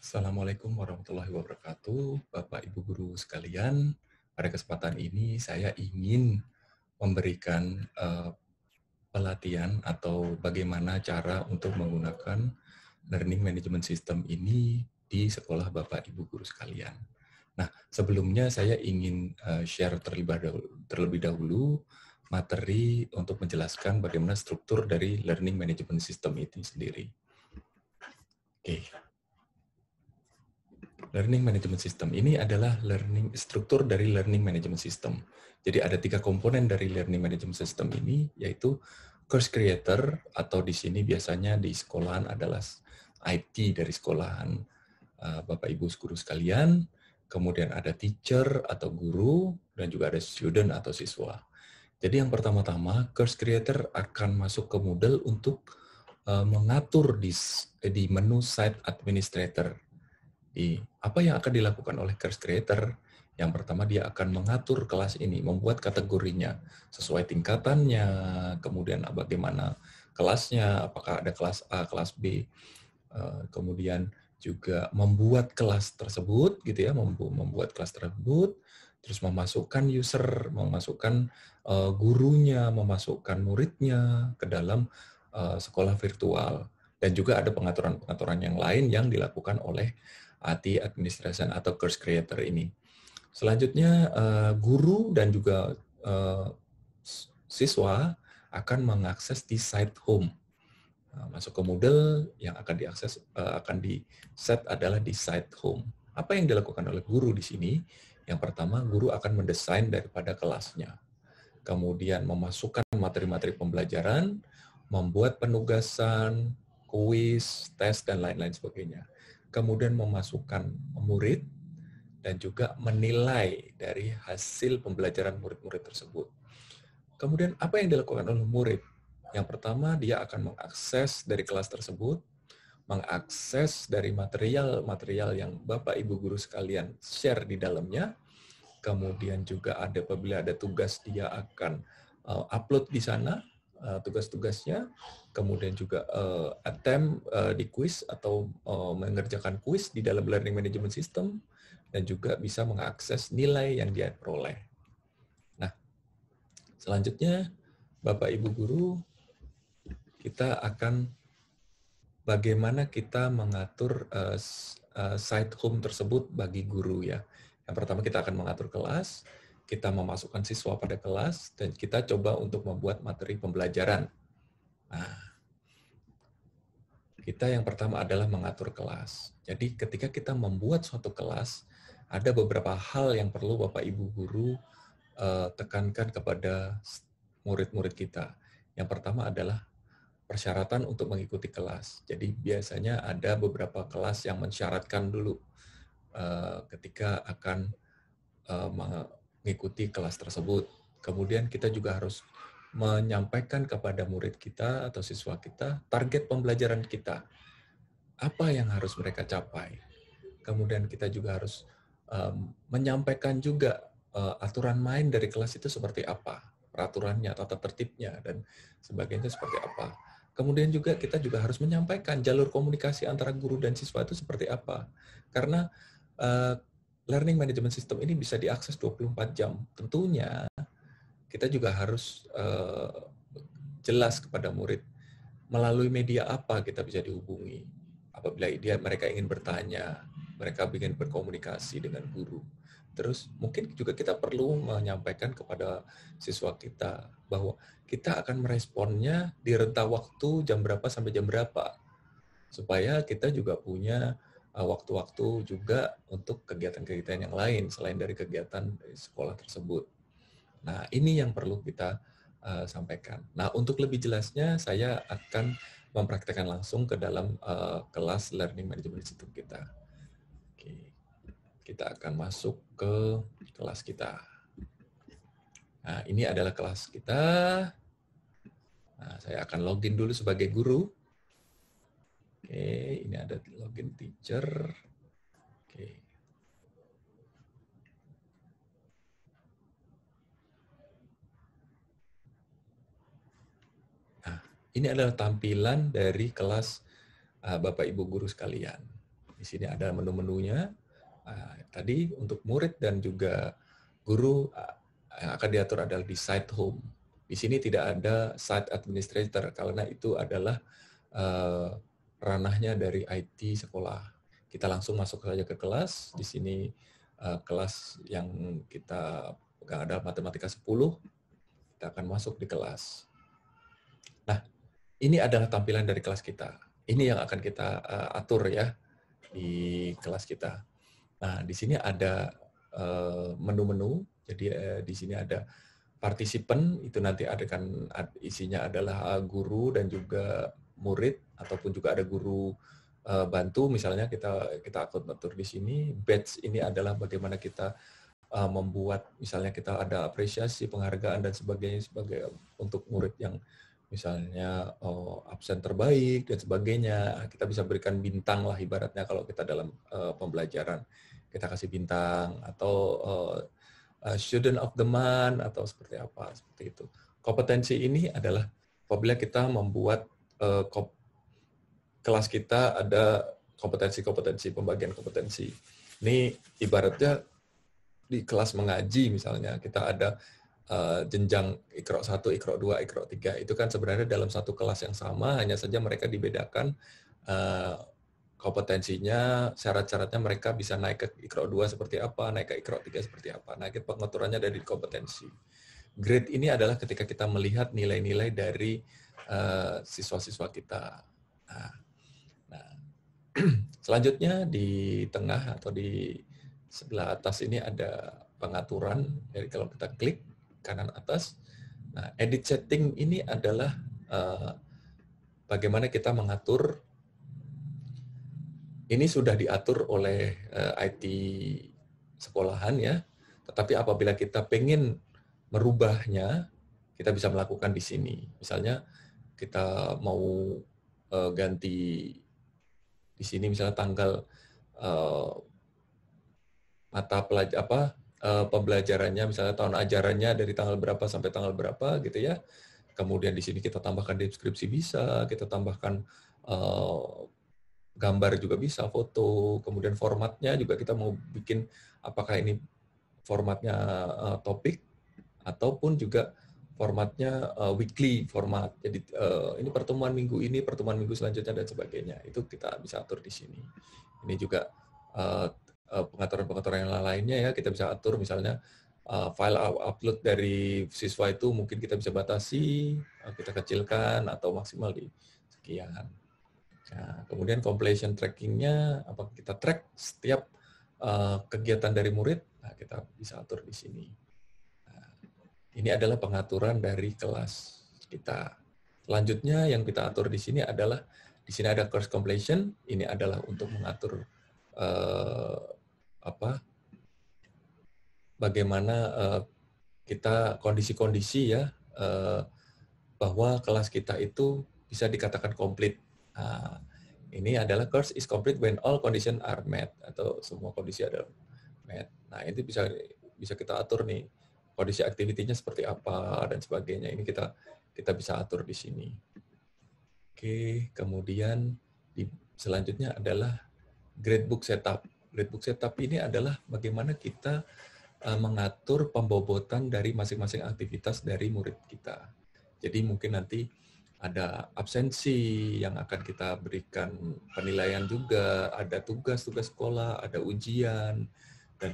Assalamualaikum warahmatullahi wabarakatuh, Bapak Ibu guru sekalian. Pada kesempatan ini saya ingin memberikan pelatihan atau bagaimana cara untuk menggunakan learning management system ini di sekolah Bapak Ibu guru sekalian. Nah, sebelumnya saya ingin share terlebih dahulu materi untuk menjelaskan bagaimana struktur dari learning management system itu sendiri. Oke. Learning Management System ini adalah struktur dari Learning Management System. Jadi ada 3 komponen dari Learning Management System ini, yaitu course creator, atau di sini biasanya di sekolahan adalah IT dari sekolahan Bapak Ibu guru sekalian, kemudian ada teacher atau guru, dan juga ada student atau siswa. Jadi yang pertama-tama, course creator akan masuk ke Moodle untuk mengatur di menu site administrator. Apa yang akan dilakukan oleh course creator? Yang pertama, dia akan mengatur kelas ini, membuat kategorinya sesuai tingkatannya, kemudian bagaimana kelasnya, apakah ada kelas A, kelas B, kemudian juga membuat kelas tersebut, gitu ya, membuat kelas tersebut, terus memasukkan user, memasukkan gurunya, memasukkan muridnya ke dalam sekolah virtual, dan juga ada pengaturan-pengaturan yang lain yang dilakukan oleh IT administration atau course creator ini. Selanjutnya guru dan juga siswa akan mengakses di site home. Masuk ke Moodle, yang akan diakses akan di set adalah di site home. Apa yang dilakukan oleh guru di sini? Yang pertama, guru akan mendesain daripada kelasnya. Kemudian memasukkan materi-materi pembelajaran, membuat penugasan, kuis, tes, dan lain-lain sebagainya. Kemudian memasukkan murid dan juga menilai dari hasil pembelajaran murid-murid tersebut. Kemudian apa yang dilakukan oleh murid? Yang pertama, dia akan mengakses dari kelas tersebut, mengakses dari material-material yang Bapak Ibu guru sekalian share di dalamnya. Kemudian juga apabila ada tugas, dia akan upload di sana tugas-tugasnya. Kemudian juga attempt di quiz atau mengerjakan quiz di dalam learning management system, dan juga bisa mengakses nilai yang dia peroleh. Nah, selanjutnya Bapak Ibu guru, kita akan bagaimana kita mengatur site home tersebut bagi guru ya. Yang pertama, kita akan mengatur kelas, kita memasukkan siswa pada kelas, dan kita coba untuk membuat materi pembelajaran. Nah, kita yang pertama adalah mengatur kelas. Jadi ketika kita membuat suatu kelas, ada beberapa hal yang perlu Bapak Ibu guru tekankan kepada murid-murid kita. Yang pertama adalah persyaratan untuk mengikuti kelas. Jadi biasanya ada beberapa kelas yang mensyaratkan dulu ketika akan mengikuti kelas tersebut. Kemudian kita juga harus menyampaikan kepada murid kita atau siswa kita target pembelajaran kita. Apa yang harus mereka capai. Kemudian kita juga harus menyampaikan juga aturan main dari kelas itu seperti apa, peraturannya, tata tertibnya, dan sebagainya seperti apa. Kemudian juga kita juga harus menyampaikan jalur komunikasi antara guru dan siswa itu seperti apa. Karena learning management system ini bisa diakses 24 jam. Tentunya kita juga harus jelas kepada murid melalui media apa kita bisa dihubungi. Apabila mereka ingin bertanya, mereka ingin berkomunikasi dengan guru. Terus mungkin juga kita perlu menyampaikan kepada siswa kita bahwa kita akan meresponnya di rentang waktu jam berapa sampai jam berapa. Supaya kita juga punya waktu-waktu juga untuk kegiatan-kegiatan yang lain selain dari kegiatan dari sekolah tersebut. Nah, ini yang perlu kita sampaikan. Nah, untuk lebih jelasnya saya akan mempraktekkan langsung ke dalam kelas Learning Management System kita. Oke. Kita akan masuk ke kelas kita. Nah, ini adalah kelas kita. Nah, saya akan login dulu sebagai guru. Oke, ini ada login teacher. Oke. Nah, ini adalah tampilan dari kelas Bapak Ibu guru sekalian. Di Di sini ada menu-menunya. Tadi untuk murid dan juga guru yang akan diatur adalah di site home. Di sini tidak ada site administrator karena itu adalah ranahnya dari IT sekolah. Kita langsung masuk saja ke kelas. Di sini kelas yang kita pegang ada matematika 10, kita akan masuk di kelas. Nah, ini adalah tampilan dari kelas kita. Ini yang akan kita atur ya di kelas kita. Nah, di sini ada menu-menu. Jadi di sini ada partisipan, itu nanti akan isinya adalah guru dan juga murid, ataupun juga ada guru bantu. Misalnya kita akan atur di sini. Batch ini adalah bagaimana kita membuat, misalnya kita ada apresiasi, penghargaan dan sebagainya sebagai untuk murid yang misalnya absen terbaik dan sebagainya. Kita bisa berikan bintang lah ibaratnya kalau kita dalam pembelajaran. Kita kasih bintang atau student of the month atau seperti apa, seperti itu. Kompetensi ini adalah apabila kita membuat kelas kita ada kompetensi-kompetensi, pembagian kompetensi. Ini ibaratnya di kelas mengaji misalnya, kita ada jenjang Iqra 1, Iqra 2, Iqra 3. Itu kan sebenarnya dalam satu kelas yang sama, hanya saja mereka dibedakan kompetensinya, syarat-syaratnya mereka bisa naik ke Iqra 2 seperti apa, naik ke Iqra 3 seperti apa. Nah, pengaturannya dari kompetensi. Grade ini adalah ketika kita melihat nilai-nilai dari siswa-siswa kita. Nah, selanjutnya di tengah atau di sebelah atas ini ada pengaturan. Jadi kalau kita klik kanan atas, nah edit setting ini adalah bagaimana kita mengatur. Ini sudah diatur oleh IT sekolahan ya, tetapi apabila kita pengen merubahnya, kita bisa melakukan di sini. Misalnya kita mau ganti di sini misalnya tanggal mata pembelajarannya, misalnya tahun ajarannya dari tanggal berapa sampai tanggal berapa gitu ya. Kemudian di sini kita tambahkan deskripsi bisa, kita tambahkan gambar juga bisa, foto, kemudian formatnya juga kita mau bikin apakah ini formatnya topik ataupun juga formatnya weekly format. Jadi ini pertemuan minggu ini, pertemuan minggu selanjutnya dan sebagainya. Itu kita bisa atur di sini. Ini juga pengaturan-pengaturan yang lainnya ya, kita bisa atur misalnya file upload dari siswa itu mungkin kita bisa batasi, kita kecilkan atau maksimal di sekian. Nah, kemudian completion tracking-nya, apakah kita track setiap kegiatan dari murid, nah kita bisa atur di sini. Nah, ini adalah pengaturan dari kelas kita. Selanjutnya yang kita atur di sini adalah, di sini ada course completion, ini adalah untuk mengatur bagaimana kita kondisi-kondisi ya, bahwa kelas kita itu bisa dikatakan komplit. Nah, ini adalah course is complete when all conditions are met, atau semua kondisi ada met. Nah, ini bisa kita atur nih kondisi aktivitinya seperti apa dan sebagainya. Ini kita bisa atur di sini. Oke, kemudian selanjutnya adalah gradebook setup. Gradebook setup ini adalah bagaimana kita mengatur pembobotan dari masing-masing aktivitas dari murid kita. Jadi mungkin nanti ada absensi yang akan kita berikan penilaian juga, ada tugas-tugas sekolah, ada ujian, dan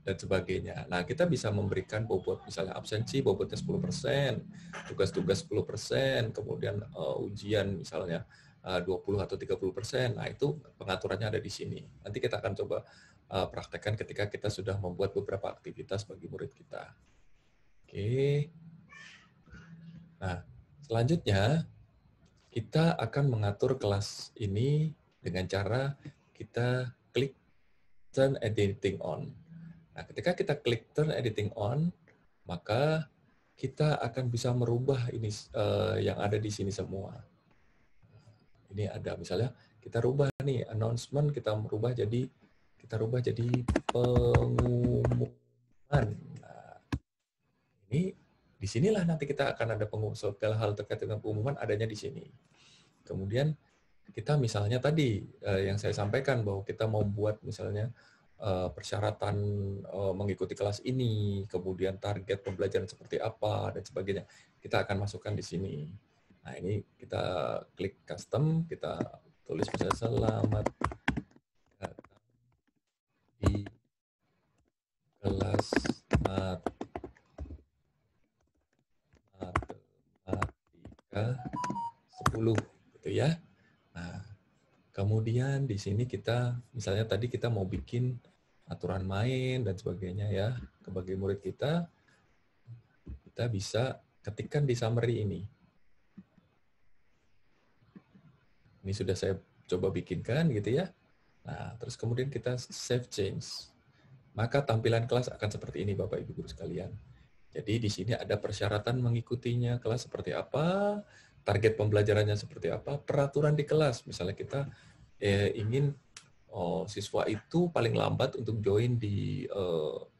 sebagainya. Nah, kita bisa memberikan bobot, misalnya absensi bobotnya 10%, tugas-tugas 10%, kemudian ujian misalnya 20 atau 30%. Nah, itu pengaturannya ada di sini. Nanti kita akan coba praktekkan ketika kita sudah membuat beberapa aktivitas bagi murid kita. Oke. Nah, selanjutnya kita akan mengatur kelas ini dengan cara kita klik turn editing on. Nah, ketika kita klik turn editing on, maka kita akan bisa merubah ini yang ada di sini semua. Ini ada misalnya kita rubah nih announcement, kita rubah jadi pengumuman. Nah, ini disinilah nanti kita akan ada segala hal terkait dengan pengumuman adanya di sini. Kemudian kita misalnya tadi yang saya sampaikan bahwa kita mau buat misalnya persyaratan mengikuti kelas ini, kemudian target pembelajaran seperti apa dan sebagainya. Kita akan masukkan di sini. Nah, ini kita klik custom, kita tulis misalnya selamat datang di kelas matematika 10 gitu ya. Nah, kemudian di sini kita misalnya tadi kita mau bikin aturan main dan sebagainya ya. Bagi murid kita bisa ketikkan di summary ini. Ini sudah saya coba bikinkan gitu ya. Nah, terus kemudian kita save change. Maka tampilan kelas akan seperti ini Bapak Ibu Guru sekalian. Jadi di sini ada persyaratan mengikutinya kelas seperti apa, target pembelajarannya seperti apa, peraturan di kelas. Misalnya kita ingin siswa itu paling lambat untuk join di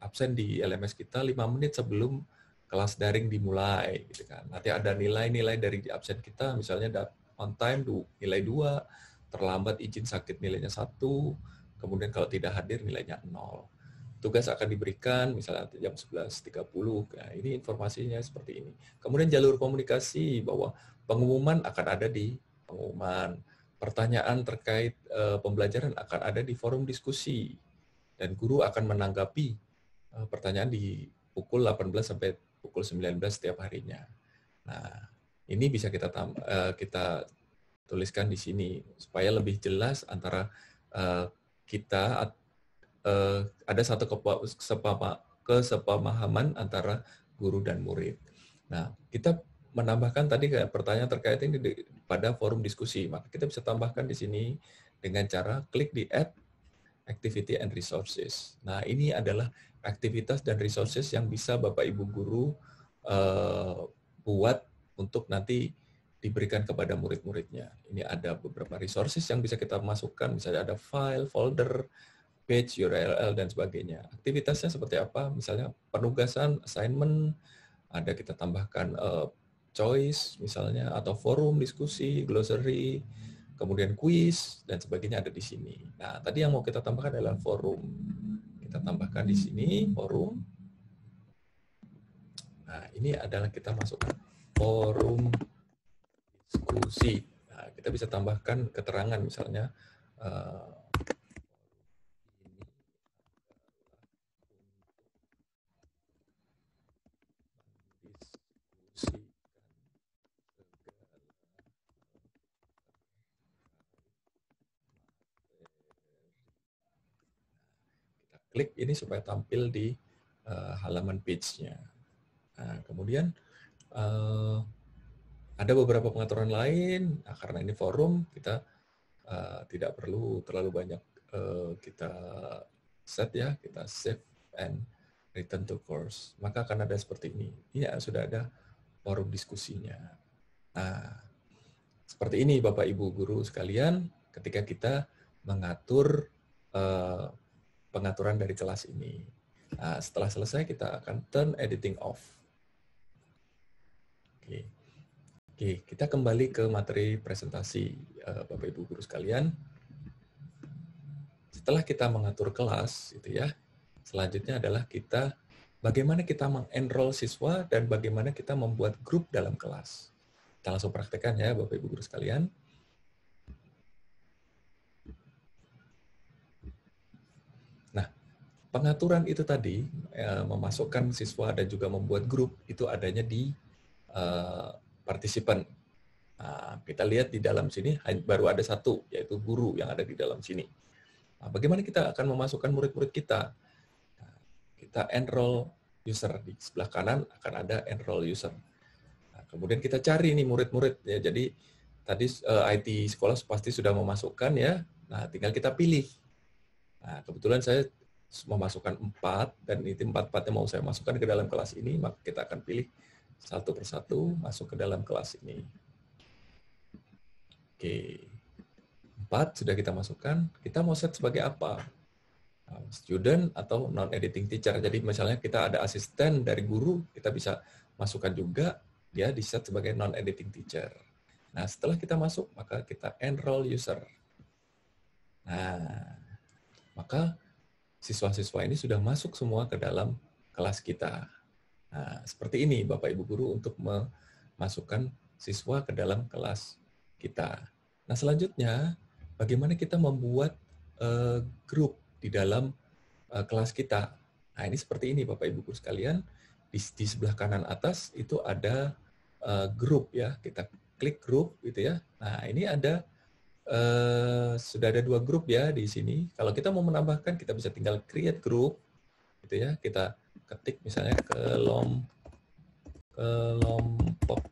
absen di LMS kita 5 menit sebelum kelas daring dimulai gitu kan. Nanti ada nilai-nilai dari di absen kita, misalnya on time nilai 2, terlambat izin sakit nilainya 1, kemudian kalau tidak hadir nilainya 0. Tugas akan diberikan misalnya jam 11.30. Nah, ini informasinya seperti ini. Kemudian jalur komunikasi bahwa pengumuman akan ada di pengumuman. Pertanyaan terkait pembelajaran akan ada di forum diskusi. Dan guru akan menanggapi pertanyaan di pukul 18 sampai pukul 19 setiap harinya. Nah, ini bisa kita tuliskan di sini supaya lebih jelas antara kita ada satu kesepamahaman antara guru dan murid. Nah, kita menambahkan tadi pertanyaan terkait ini pada forum diskusi, maka kita bisa tambahkan di sini dengan cara klik di Add Activity and Resources. Nah, ini adalah aktivitas dan resources yang bisa Bapak Ibu guru buat untuk nanti diberikan kepada murid-muridnya. Ini ada beberapa resources yang bisa kita masukkan, misalnya ada file, folder, page, URL, dan sebagainya. Aktivitasnya seperti apa? Misalnya penugasan, assignment, ada kita tambahkan choice misalnya, atau forum diskusi, glossary, kemudian quiz, dan sebagainya ada di sini. Nah, tadi yang mau kita tambahkan adalah forum. Kita tambahkan di sini forum. Nah, ini adalah kita masukkan forum diskusi. Nah, kita bisa tambahkan keterangan misalnya klik ini supaya tampil di halaman page-nya. Nah, kemudian ada beberapa pengaturan lain. Nah, karena ini forum, kita tidak perlu terlalu banyak kita set ya, kita save and return to course. Maka akan ada seperti ini. Ini sudah ada forum diskusinya. Nah, seperti ini Bapak Ibu guru sekalian, ketika kita mengatur pengaturan dari kelas ini. Nah, setelah selesai kita akan turn editing off. Oke, kita kembali ke materi presentasi Bapak Ibu guru sekalian. Setelah kita mengatur kelas, gitu ya, selanjutnya adalah bagaimana kita mengenroll siswa dan bagaimana kita membuat grup dalam kelas. Kita langsung praktekkan ya Bapak Ibu guru sekalian. Pengaturan itu tadi, memasukkan siswa dan juga membuat grup, itu adanya di partisipan. Nah, kita lihat di dalam sini baru ada satu, yaitu guru yang ada di dalam sini. Nah, bagaimana kita akan memasukkan murid-murid kita? Nah, kita enroll user, di sebelah kanan akan ada enroll user. Nah, kemudian kita cari nih murid-murid. Ya, jadi tadi IT sekolah pasti sudah memasukkan ya. Nah, tinggal kita pilih. Nah, kebetulan saya memasukkan 4, dan itu 4-4-nya mau saya masukkan ke dalam kelas ini, maka kita akan pilih satu persatu masuk ke dalam kelas ini. Oke, 4 sudah kita masukkan, kita mau set sebagai apa? Student atau non-editing teacher. Jadi misalnya kita ada asisten dari guru, kita bisa masukkan juga dia di set sebagai non-editing teacher. Nah, setelah kita masuk, maka kita enroll user. Nah, maka siswa-siswa ini sudah masuk semua ke dalam kelas kita. Nah, seperti ini Bapak Ibu Guru untuk memasukkan siswa ke dalam kelas kita. Nah, selanjutnya bagaimana kita membuat grup di dalam kelas kita. Nah, ini seperti ini Bapak Ibu Guru sekalian. Di sebelah kanan atas itu ada grup ya. Kita klik grup gitu ya. Nah, ini ada sudah ada 2 grup ya di sini. Kalau kita mau menambahkan, kita bisa tinggal create group, gitu ya. Kita ketik misalnya kelompok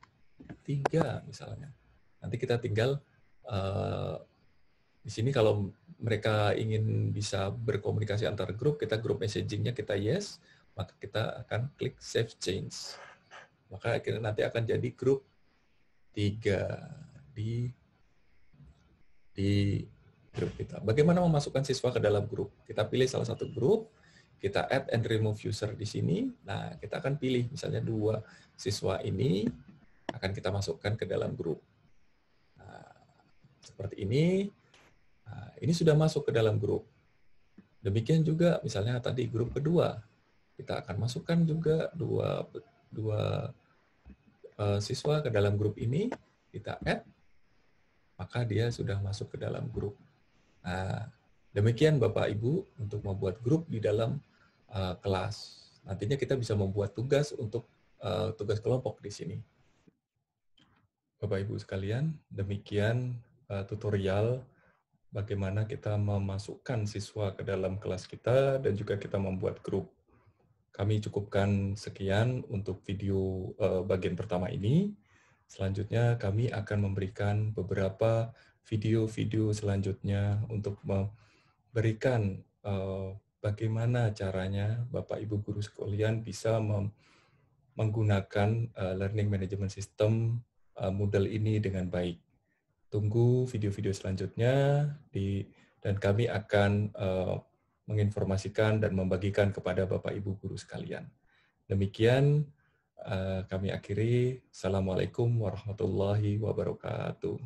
3 misalnya. Nanti kita tinggal di sini kalau mereka ingin bisa berkomunikasi antar grup, kita grup messaging-nya kita yes, maka kita akan klik save change. Maka akhirnya nanti akan jadi grup 3 di grup kita. Bagaimana memasukkan siswa ke dalam grup? Kita pilih salah satu grup, kita add and remove user di sini. Nah, kita akan pilih misalnya 2 siswa ini akan kita masukkan ke dalam grup. Nah, seperti ini. Nah, ini sudah masuk ke dalam grup. Demikian juga misalnya tadi grup kedua. Kita akan masukkan juga dua siswa ke dalam grup ini. Kita add, maka dia sudah masuk ke dalam grup. Nah, demikian Bapak Ibu untuk membuat grup di dalam kelas. Nantinya kita bisa membuat tugas untuk tugas kelompok di sini. Bapak Ibu sekalian, demikian tutorial bagaimana kita memasukkan siswa ke dalam kelas kita dan juga kita membuat grup. Kami cukupkan sekian untuk video bagian pertama ini. Selanjutnya kami akan memberikan beberapa video-video selanjutnya untuk memberikan bagaimana caranya Bapak Ibu guru sekalian bisa menggunakan learning management system Moodle ini dengan baik. Tunggu video-video selanjutnya dan kami akan menginformasikan dan membagikan kepada Bapak Ibu guru sekalian. Demikian kami akhiri. Assalamualaikum warahmatullahi wabarakatuh.